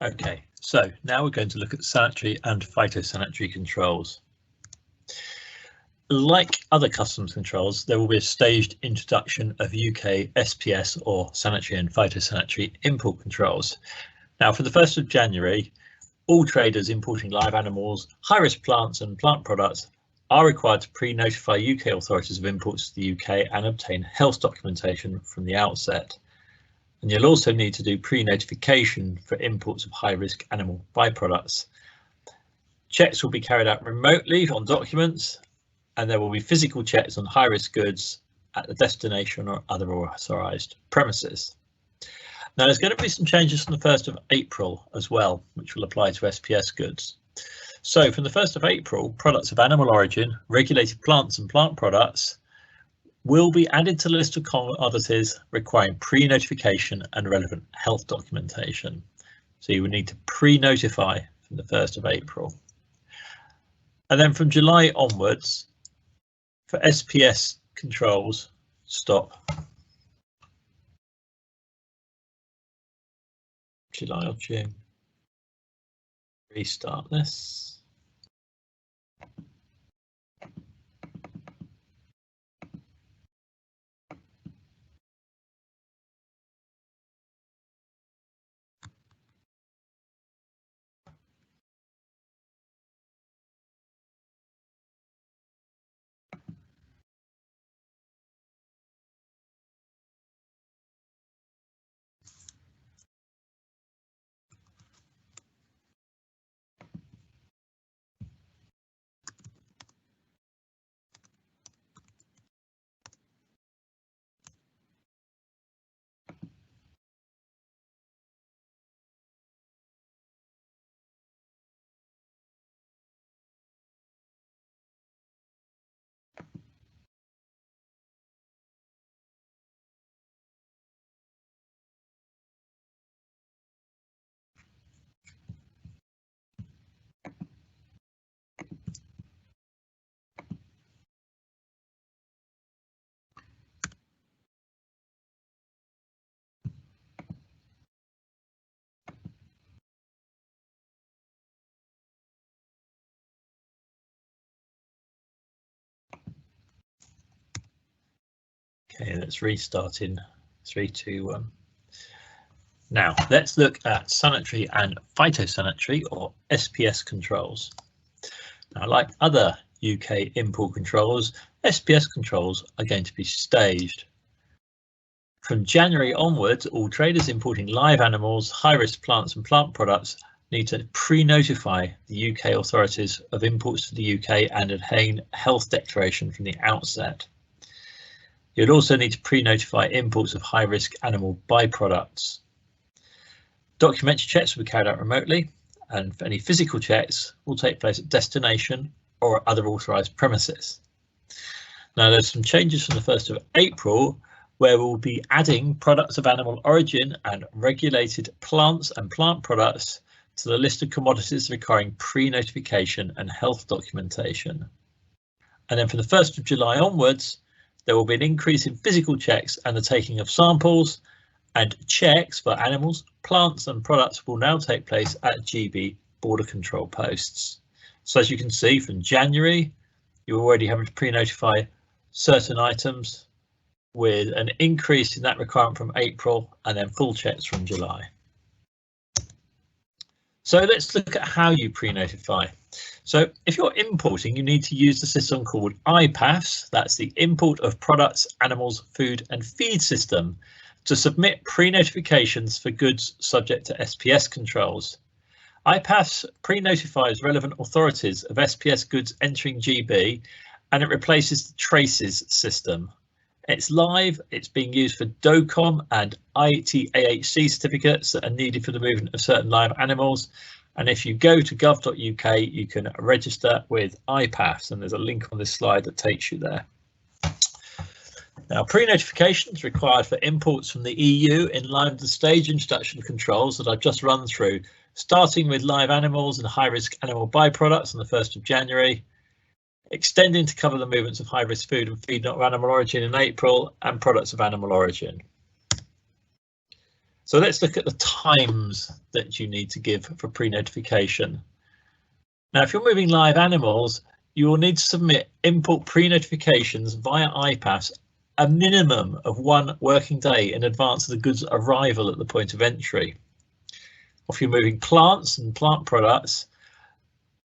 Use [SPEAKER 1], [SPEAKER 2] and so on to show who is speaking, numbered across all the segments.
[SPEAKER 1] Okay, so now we're going to look at sanitary and phytosanitary controls. Like other customs controls, there will be a staged introduction of UK SPS or sanitary and phytosanitary import controls. Now, for the 1st of January, all traders importing live animals, high-risk plants and plant products are required to pre-notify UK authorities of imports to the UK and obtain health documentation from the outset. And you'll also need to do pre-notification for imports of high-risk animal byproducts. Checks will be carried out remotely on documents, and there will be physical checks on high-risk goods at the destination or other authorised premises. Now, there's going to be some changes from the 1st of April as well, which will apply to SPS goods. So from the 1st of April, products of animal origin, regulated plants and plant products will be added to the list of commodities requiring pre-notification and relevant health documentation. So you will need to pre-notify from the 1st of April. And then from July onwards, for SPS controls, stop. July or June. Restart this. Okay, let's restart in 3, 2, 1. Now, let's look at sanitary and phytosanitary or SPS controls. Now, like other UK import controls, SPS controls are going to be staged. From January onwards, all traders importing live animals, high-risk plants and plant products need to pre-notify the UK authorities of imports to the UK and obtain health declaration from the outset. You'll also need to pre-notify imports of high-risk animal byproducts. Documentary checks will be carried out remotely, and any physical checks will take place at destination or other authorised premises. Now, there's some changes from the 1st of April, where we'll be adding products of animal origin and regulated plants and plant products to the list of commodities requiring pre-notification and health documentation. And then from the 1st of July onwards, there will be an increase in physical checks and the taking of samples, and checks for animals, plants and products will now take place at GB border control posts. So as you can see, from January, you're already having to pre-notify certain items, with an increase in that requirement from April and then full checks from July. So let's look at how you pre-notify. So if you're importing, you need to use the system called IPAFS, that's the Import of Products, Animals, Food and Feed system, to submit pre-notifications for goods subject to SPS controls. IPAFS pre-notifies relevant authorities of SPS goods entering GB, and it replaces the Traces system. It's live, it's being used for DOCOM and ITAHC certificates that are needed for the movement of certain live animals. And if you go to gov.uk, you can register with IPAFS, and there's a link on this slide that takes you there. Now, pre-notification is required for imports from the EU in line with the stage introduction controls that I've just run through, starting with live animals and high-risk animal byproducts on the 1st of January, extending to cover the movements of high-risk food and feed not of animal origin in April, and products of animal origin. So let's look at the times that you need to give for pre-notification. Now, if you're moving live animals, you will need to submit import pre-notifications via iPass a minimum of 1 working day in advance of the goods arrival at the point of entry. If you're moving plants and plant products,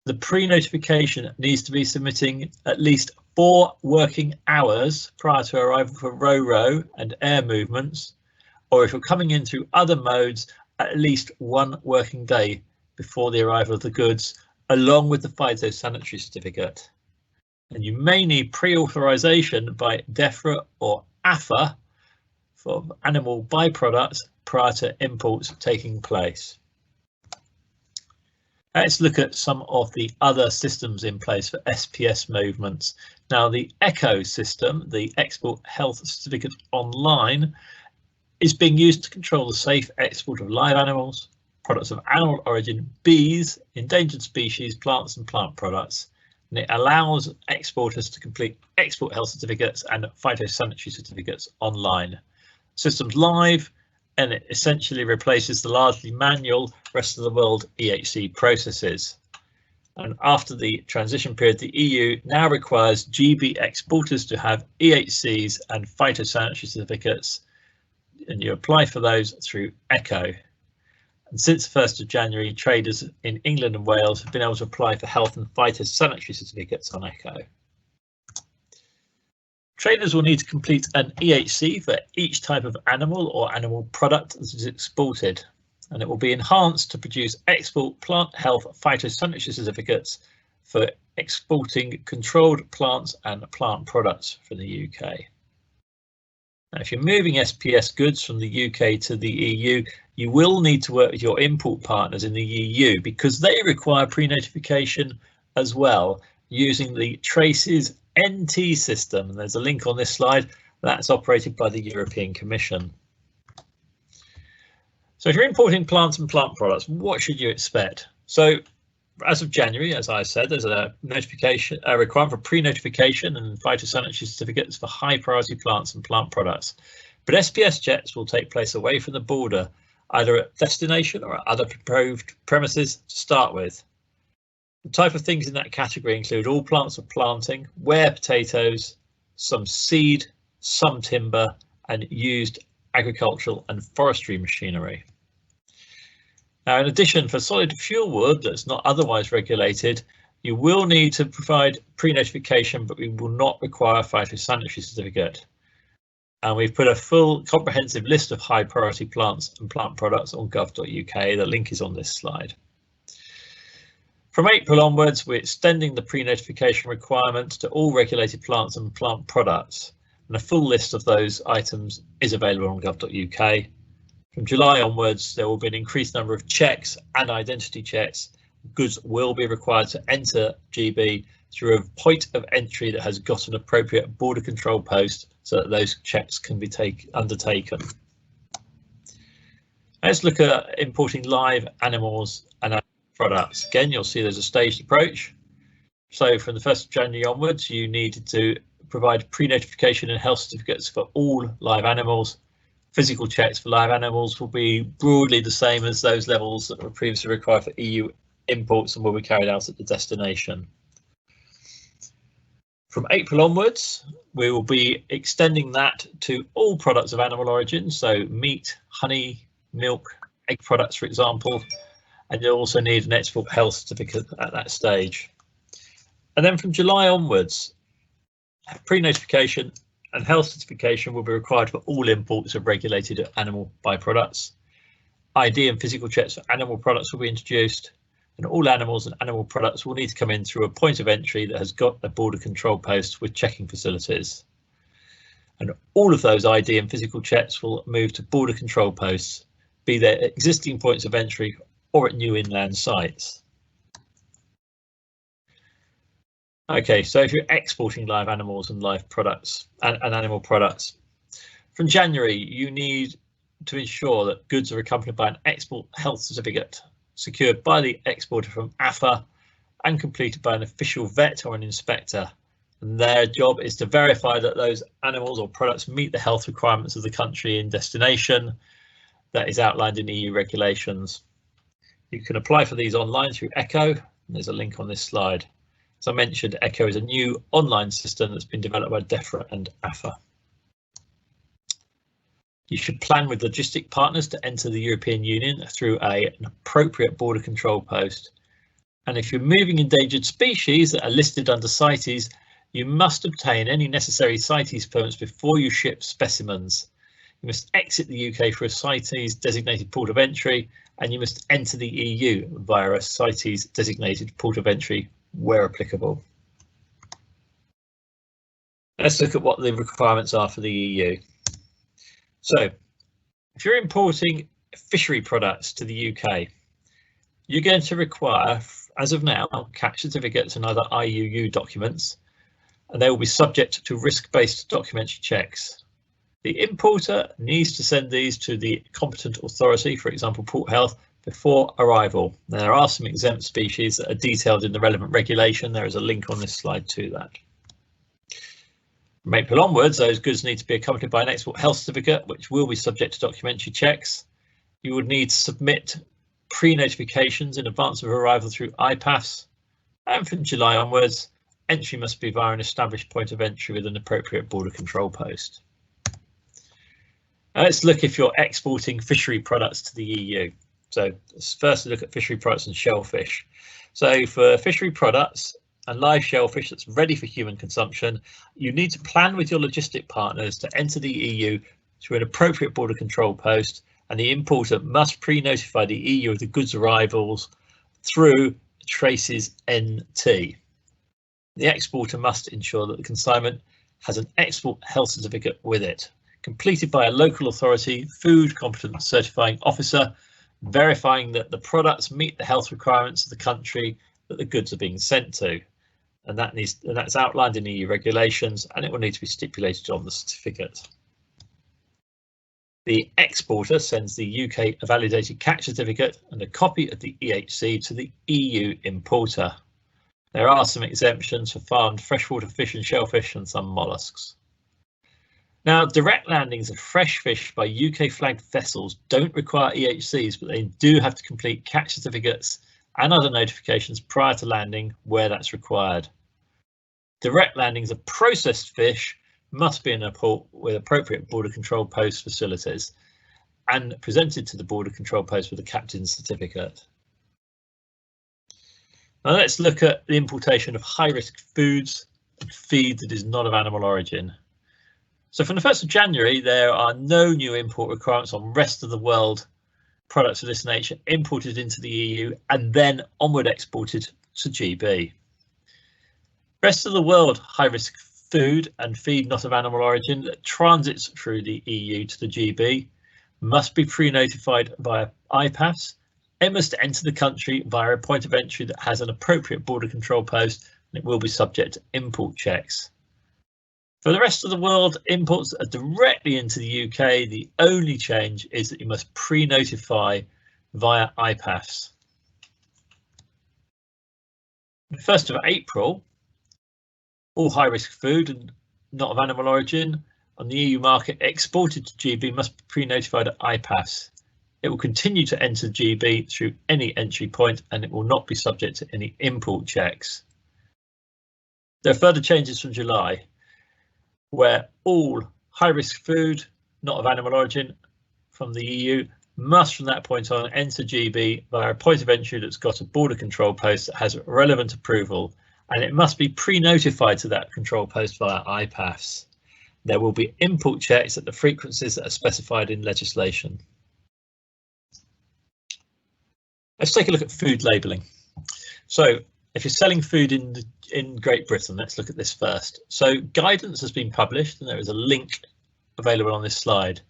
[SPEAKER 1] the pre-notification needs to be submitting at least 4 working hours prior to arrival for row and air movements, or if you're coming in through other modes, at least 1 working day before the arrival of the goods, along with the phytosanitary certificate. And you may need pre-authorization by DEFRA or AFA for animal byproducts prior to imports taking place. Let's look at some of the other systems in place for SPS movements. Now, the ECHO system, the Export Health Certificate Online, is being used to control the safe export of live animals, products of animal origin, bees, endangered species, plants and plant products. And it allows exporters to complete export health certificates and phytosanitary certificates online. System's live, and it essentially replaces the largely manual rest of the world EHC processes. And after the transition period, the EU now requires GB exporters to have EHCs and phytosanitary certificates, and you apply for those through ECHO. And since the 1st of January, traders in England and Wales have been able to apply for health and phytosanitary certificates on ECHO. Traders will need to complete an EHC for each type of animal or animal product that is exported, and it will be enhanced to produce export plant health phytosanitary certificates for exporting controlled plants and plant products from the UK. Now, if you're moving SPS goods from the UK to the EU, you will need to work with your import partners in the EU because they require pre-notification as well using the Traces NT system. And there's a link on this slide that's operated by the European Commission. So if you're importing plants and plant products, what should you expect? So as of January, as I said, there's a requirement for pre-notification and phytosanitary certificates for high priority plants and plant products. But SPS checks will take place away from the border, either at destination or at other approved premises to start with. The type of things in that category include all plants of planting, ware potatoes, some seed, some timber, and used agricultural and forestry machinery. Now, in addition, for solid fuel wood that's not otherwise regulated, you will need to provide pre-notification, but we will not require a phytosanitary certificate. And we've put a full comprehensive list of high priority plants and plant products on gov.uk. The link is on this slide. From April onwards, we're extending the pre-notification requirement to all regulated plants and plant products, and a full list of those items is available on gov.uk. From July onwards, there will be an increased number of checks and identity checks. Goods will be required to enter GB through a point of entry that has got an appropriate border control post so that those checks can be undertaken. Let's look at importing live animals and products. Again, you'll see there's a staged approach. So from the 1st of January onwards, you needed to provide pre-notification and health certificates for all live animals. Physical checks for live animals will be broadly the same as those levels that were previously required for EU imports and will be carried out at the destination. From April onwards, we will be extending that to all products of animal origin, so meat, honey, milk, egg products, for example, and you'll also need an export health certificate at that stage. And then from July onwards, pre-notification and health certification will be required for all imports of regulated animal byproducts. ID and physical checks for animal products will be introduced, and all animals and animal products will need to come in through a point of entry that has got a border control post with checking facilities. And all of those ID and physical checks will move to border control posts, be they existing points of entry or at new inland sites. Okay, so if you're exporting live animals and live products and animal products, from January, you need to ensure that goods are accompanied by an export health certificate secured by the exporter from AFA and completed by an official vet or an inspector. And their job is to verify that those animals or products meet the health requirements of the country in destination. that is outlined in EU regulations. You can apply for these online through ECHO, and there's a link on this slide. As I mentioned, ECHO is a new online system that's been developed by DEFRA and AFA. You should plan with logistic partners to enter the European Union through an appropriate border control post. And if you're moving endangered species that are listed under CITES, you must obtain any necessary CITES permits before you ship specimens. You must exit the UK for a CITES designated port of entry, and you must enter the EU via a CITES designated port of entry where applicable. Let's look at what the requirements are for the EU. So, if you're importing fishery products to the UK, you're going to require, as of now, catch certificates and other IUU documents, and they will be subject to risk-based documentary checks. The importer needs to send these to the competent authority, for example, Port Health, before arrival. Now, there are some exempt species that are detailed in the relevant regulation. There is a link on this slide to that. From April onwards, those goods need to be accompanied by an export health certificate, which will be subject to documentary checks. You would need to submit pre-notifications in advance of arrival through IPAFs, and from July onwards, entry must be via an established point of entry with an appropriate border control post. Now let's look if you're exporting fishery products to the EU. So let's first look at fishery products and shellfish. So for fishery products and live shellfish that's ready for human consumption, you need to plan with your logistic partners to enter the EU through an appropriate border control post, and the importer must pre-notify the EU of the goods arrivals through Traces NT. The exporter must ensure that the consignment has an export health certificate with it, completed by a local authority food competent certifying officer, verifying that the products meet the health requirements of the country that the goods are being sent to. And that's outlined in EU regulations, and it will need to be stipulated on the certificate. The exporter sends the UK validated catch certificate and a copy of the EHC to the EU importer. There are some exemptions for farmed freshwater fish and shellfish and some molluscs. Now, direct landings of fresh fish by UK flagged vessels don't require EHCs, but they do have to complete catch certificates and other notifications prior to landing where that's required. Direct landings of processed fish must be in a port with appropriate border control post facilities and presented to the border control post with a captain's certificate. Now let's look at the importation of high-risk foods and feed that is not of animal origin. So from the 1st of January, there are no new import requirements on rest of the world products of this nature imported into the EU and then onward exported to GB. Rest of the world high-risk food and feed not of animal origin that transits through the EU to the GB must be pre-notified via IPAFs. It must enter the country via a point of entry that has an appropriate border control post, and it will be subject to import checks. For the rest of the world, imports that are directly into the UK, the only change is that you must pre-notify via IPAFs. On the 1st of April, all high-risk food and not of animal origin on the EU market exported to GB must be pre-notified at IPAFs. It will continue to enter GB through any entry point, and it will not be subject to any import checks. There are further changes from July, where all high-risk food not of animal origin from the EU must from that point on enter GB via a point of entry that's got a border control post that has relevant approval, and it must be pre-notified to that control post via IPAFs. There will be import checks at the frequencies that are specified in legislation. Let's take a look at food labelling. So if you're selling food in Great Britain, let's look at this first. So guidance has been published and there is a link available on this slide.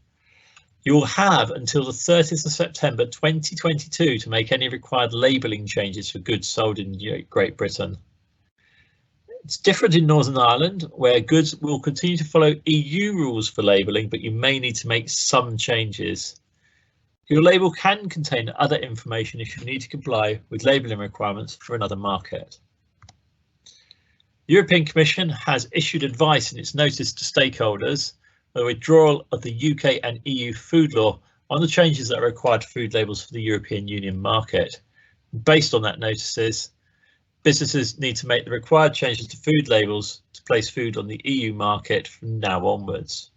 [SPEAKER 1] You'll have until the 30th of September 2022 to make any required labelling changes for goods sold in Great Britain. It's different in Northern Ireland, where goods will continue to follow EU rules for labelling, but you may need to make some changes. Your label can contain other information if you need to comply with labelling requirements for another market. The European Commission has issued advice in its notice to stakeholders on the withdrawal of the UK and EU food law on the changes that are required for food labels for the European Union market. Based on that notices, businesses need to make the required changes to food labels to place food on the EU market from now onwards.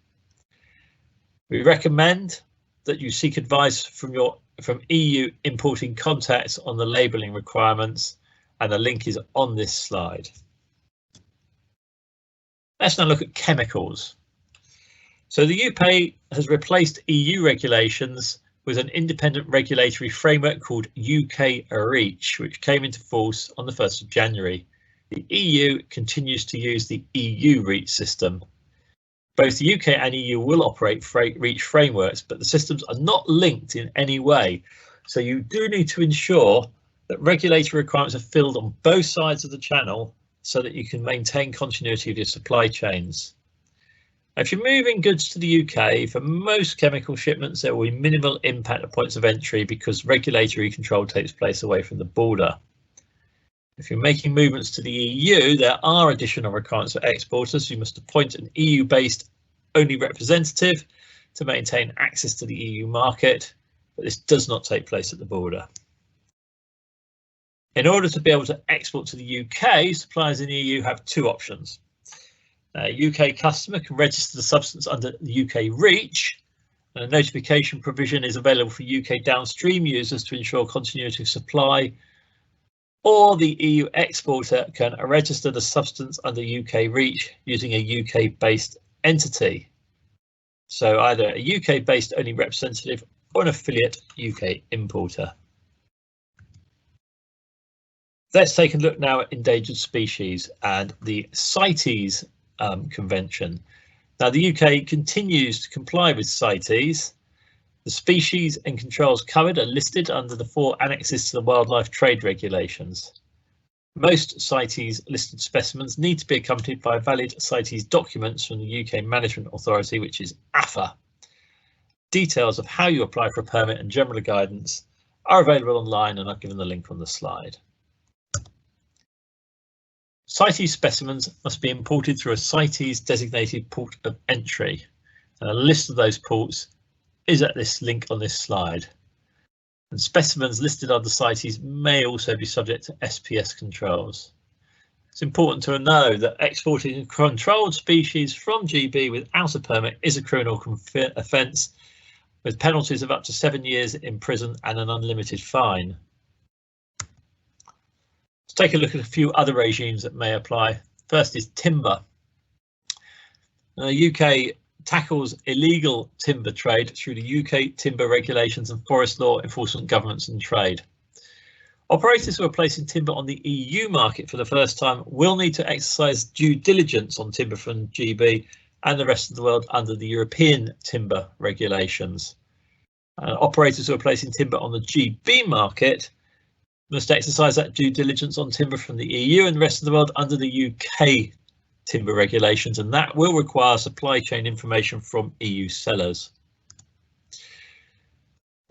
[SPEAKER 1] We recommend that you seek advice from EU importing contacts on the labelling requirements, and the link is on this slide. Let's now look at chemicals. So the UK has replaced EU regulations with an independent regulatory framework called UK REACH, which came into force on the 1st of January. The EU continues to use the EU REACH system. Both the UK and EU will operate REACH frameworks, but the systems are not linked in any way. So you do need to ensure that regulatory requirements are filled on both sides of the channel so that you can maintain continuity of your supply chains. If you're moving goods to the UK, for most chemical shipments, there will be minimal impact at points of entry because regulatory control takes place away from the border. If you're making movements to the EU, there are additional requirements for exporters. You must appoint an EU-based only representative to maintain access to the EU market, but this does not take place at the border. In order to be able to export to the UK, suppliers in the EU have two options. A UK customer can register the substance under the UK REACH, and a notification provision is available for UK downstream users to ensure continuity of supply, or the EU exporter can register the substance under UK REACH using a UK-based entity. So either a UK-based only representative or an affiliate UK importer. Let's take a look now at endangered species and the CITES Convention. Now the UK continues to comply with CITES. The species and controls covered are listed under the 4 annexes to the wildlife trade regulations. Most CITES listed specimens need to be accompanied by valid CITES documents from the UK Management Authority, which is AFA. Details of how you apply for a permit and general guidance are available online, and I've given the link on the slide. CITES specimens must be imported through a CITES designated port of entry, and a list of those ports is at this link on this slide. And specimens listed under CITES may also be subject to SPS controls. It's important to know that exporting a controlled species from GB without a permit is a criminal offence, with penalties of up to 7 years in prison and an unlimited fine. Let's take a look at a few other regimes that may apply. First is timber. The UK tackles illegal timber trade through the UK timber regulations and forest law enforcement governments and trade. Operators who are placing timber on the EU market for the first time will need to exercise due diligence on timber from GB and the rest of the world under the European timber regulations. Operators who are placing timber on the GB market must exercise that due diligence on timber from the EU and the rest of the world under the UK timber regulations, and that will require supply chain information from EU sellers.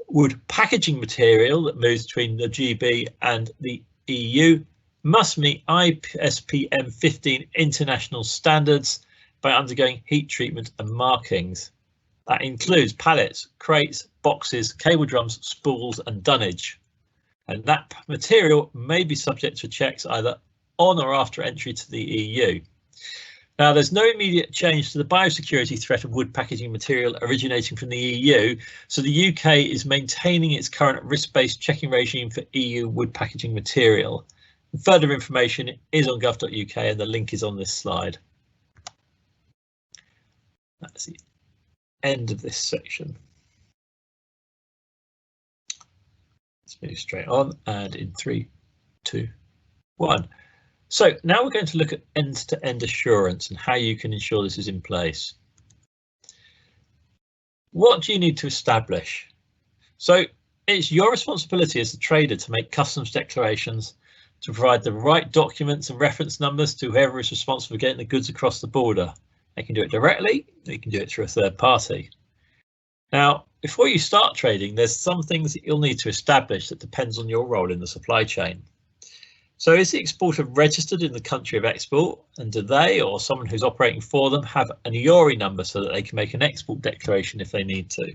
[SPEAKER 1] Wood packaging material that moves between the GB and the EU must meet ISPM 15 international standards by undergoing heat treatment and markings. That includes pallets, crates, boxes, cable drums, spools and dunnage. And that material may be subject to checks either on or after entry to the EU. Now, there's no immediate change to the biosecurity threat of wood packaging material originating from the EU, so the UK is maintaining its current risk-based checking regime for EU wood packaging material. Further information is on gov.uk and the link is on this slide. That's the end of this section. Let's move straight on, and in 3, 2, 1. So now we're going to look at end-to-end assurance and how you can ensure this is in place. What do you need to establish? So it's your responsibility as a trader to make customs declarations, to provide the right documents and reference numbers to whoever is responsible for getting the goods across the border. They can do it directly, they can do it through a third party. Now, before you start trading, there's some things that you'll need to establish that depends on your role in the supply chain. So is the exporter registered in the country of export, and do they or someone who's operating for them have an EORI number so that they can make an export declaration if they need to?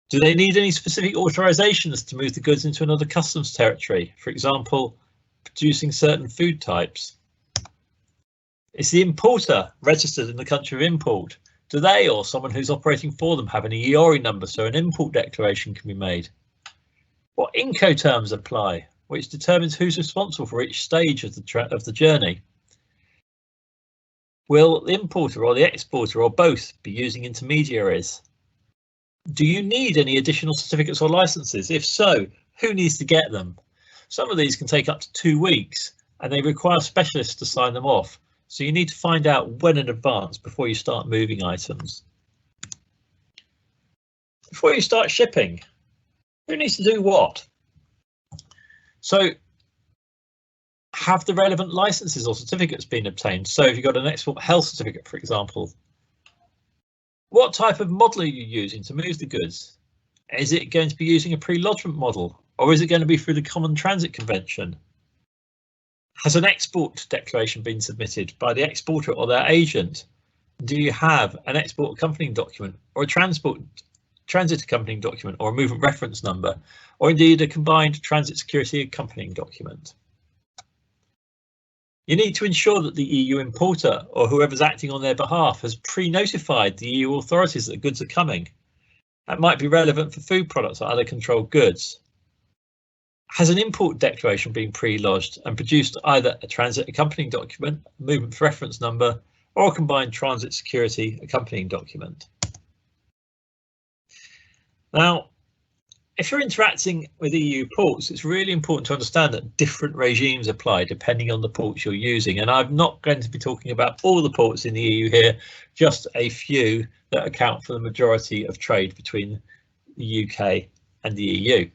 [SPEAKER 1] Do they need any specific authorizations to move the goods into another customs territory? For example, producing certain food types? Is the importer registered in the country of import? Do they or someone who's operating for them have an EORI number so an import declaration can be made? What Incoterms apply, which determines who's responsible for each stage of the journey? Will the importer or the exporter or both be using intermediaries? Do you need any additional certificates or licenses? If so, who needs to get them? Some of these can take up to 2 weeks and they require specialists to sign them off. So you need to find out when in advance before you start moving items. Before you start shipping, who needs to do what? So have the relevant licenses or certificates been obtained? So if you've got an export health certificate, for example, what type of model are you using to move the goods? Is it going to be using a pre-lodgement model, or is it going to be through the Common Transit Convention? Has an export declaration been submitted by the exporter or their agent? Do you have an export accompanying document or a transit accompanying document or a movement reference number, or indeed a combined transit security accompanying document? You need to ensure that the EU importer or whoever's acting on their behalf has pre-notified the EU authorities that goods are coming. That might be relevant for food products or other controlled goods. Has an import declaration been pre-lodged and produced either a transit accompanying document, a movement reference number, or a combined transit security accompanying document? Now, if you're interacting with EU ports, it's really important to understand that different regimes apply depending on the ports you're using. And I'm not going to be talking about all the ports in the EU here, just a few that account for the majority of trade between the UK and the EU.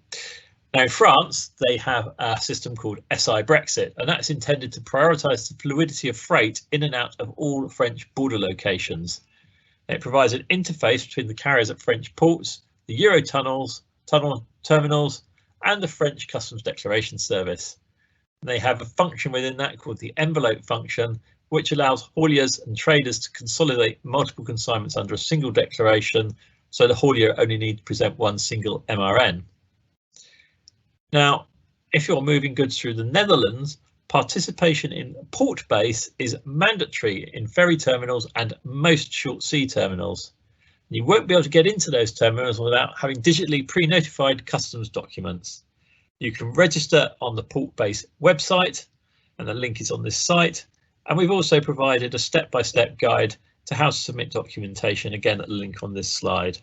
[SPEAKER 1] Now, in France, they have a system called SI Brexit, and that's intended to prioritise the fluidity of freight in and out of all French border locations. It provides an interface between the carriers at French ports, the Eurotunnels, terminals, and the French Customs Declaration Service. And they have a function within that called the envelope function, which allows hauliers and traders to consolidate multiple consignments under a single declaration, so the haulier only needs to present one single MRN. Now, if you're moving goods through the Netherlands, participation in port base is mandatory in ferry terminals and most short sea terminals. You won't be able to get into those terminals without having digitally pre-notified customs documents. You can register on the port base website, and the link is on this site. And we've also provided a step-by-step guide to how to submit documentation, again at the link on this slide.